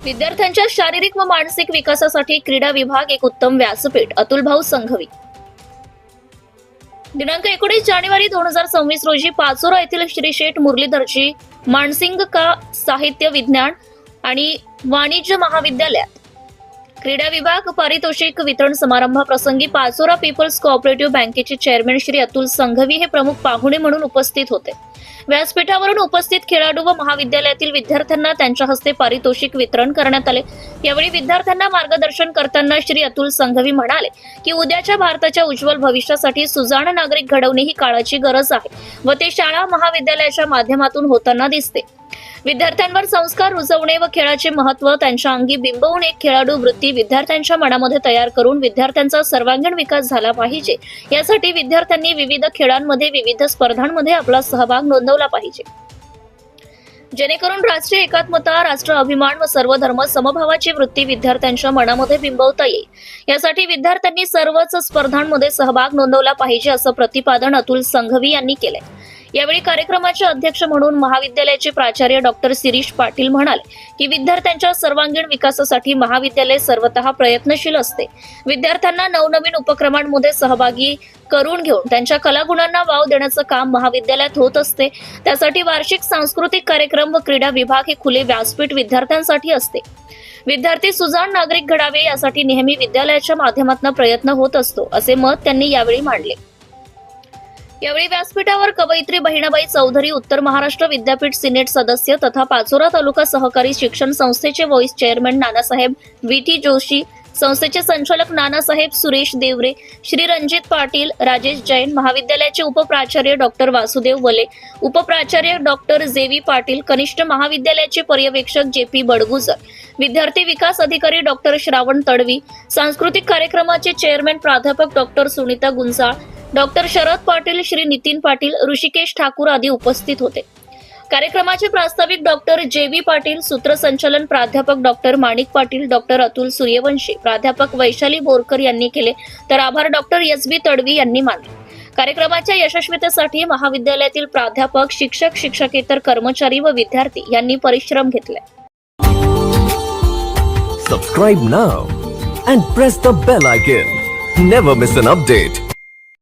विद्यार्थ्यांच्या शारीरिक व मानसिक विकासासाठी क्रीडा विभाग एक उत्तम व्यासपीठ. अतुलभाऊ संघवी. दिनांक 19 जानेवारी 2026 रोजी पाचोरा येथील श्री शेठ मुरलीधरजी मानसिंग का साहित्य विज्ञान आणि वाणिज्य महाविद्यालयात क्रीडा विभाग पारितोषिक वितरण समारंभाप्रसंगी पाचोरा पीपल्स कोऑपरेटिव्ह बँकेचे चेअरमॅन श्री अतुल संघवी हे प्रमुख पाहुणे म्हणून उपस्थित होते. व्यासपीठावरून उपस्थित खेळाडू व महाविद्यालयातील विद्यार्थ्यांना त्यांच्या हस्ते पारितोषिक वितरण करण्यात आले. यावेळी विद्यार्थ्यांना मार्गदर्शन करताना श्री अतुल संघवी म्हणाले की उद्याच्या भारताच्या उज्ज्वल भविष्यासाठी सुजाण नागरिक घडवणे ही काळाची गरज आहे व ते शाळा महाविद्यालयाच्या माध्यमातून होताना दिसते. विद्यार्थ्यांवर संस्कार रुजवणे व खेळाचे महत्त्व त्यांच्या अंगी बिंबवून एक खेळाडू वृत्ती विद्यार्थ्यांच्या मनामध्ये तयार करून विद्यार्थ्यांचा सर्वांगीण विकास झाला पाहिजे. यासाठी विद्यार्थ्यांनी विविध खेळांमध्ये विविध स्पर्धांमध्ये आपला सहभाग नोंदवला पाहिजे, जेणेकरून राष्ट्रीय एकात्मता, राष्ट्र अभिमान व सर्व धर्म समभावाची वृत्ती विद्यार्थ्यांच्या मनामध्ये बिंबवता येईल. यासाठी विद्यार्थ्यांनी सर्वच स्पर्धांमध्ये सहभाग नोंदवला पाहिजे, असं प्रतिपादन अतुल संघवी यांनी केले. यावेळी कार्यक्रमाचे अध्यक्ष म्हणून महाविद्यालयाचे प्राचार्य डॉक्टर शिरीष पाटील म्हणाले की विद्यार्थ्यांच्या सर्वांगीण विकासासाठी महाविद्यालय सर्वतः प्रयत्नशील असते. विद्यार्थ्यांना नवनवीन उपक्रमांमध्ये सहभागी करून घेऊन त्यांच्या कलागुणांना वाव देण्याचं काम महाविद्यालयात होत असते. त्यासाठी वार्षिक सांस्कृतिक कार्यक्रम व क्रीडा विभाग हे खुले व्यासपीठ विद्यार्थ्यांसाठी असते. विद्यार्थी सुजाण नागरिक घडावे यासाठी नेहमी विद्यालयाच्या माध्यमातून प्रयत्न होत असतो, असे मत त्यांनी यावेळी मांडले. यावेळी व्यासपीठावर कवयित्री बहिणाबाई चौधरी, उत्तर महाराष्ट्र विद्यापीठ सिनेट सदस्य तथा पाचोरा तालुका सहकारी शिक्षण संस्थेचे vice chairman Nanasaheb VT Joshi, संस्थेचे संचालक नानासाहेब सुरेश देवरे, श्री रणजित पाटील, राजेश जैन, महाविद्यालयाचे उपप्राचार्य डॉक्टर वासुदेव वले, उपप्राचार्य डॉक्टर जेवी पाटील, कनिष्ठ महाविद्यालयाचे पर्यवेक्षक JP बडगुजर, विद्यार्थी विकास अधिकारी डॉक्टर श्रावण तडवी, सांस्कृतिक कार्यक्रमाचे चेअरमन प्राध्यापक डॉक्टर सुनीता गुंजाळ, डॉक्टर शरद पाटील, श्री नितीन पाटील, ऋषिकेश ठाकूर आदी उपस्थित होते. कार्यक्रमाचे प्रास्ताविक डॉक्टर JV पाटील, सूत्रसंचालन प्राध्यापक डॉक्टर माणिक पाटील, डॉक्टर अतुल सूर्यवंशी, प्राध्यापक वैशाली बोरकर यांनी केले, तर आभार डॉक्टर SB तडवी यांनी मानले. कार्यक्रमाच्या यशस्वीतेसाठी महाविद्यालयातील प्राध्यापक, शिक्षक, शिक्षकेतर कर्मचारी व विद्यार्थी यांनी परिश्रम घेतले. Subscribe now and press the bell icon. Never miss an update.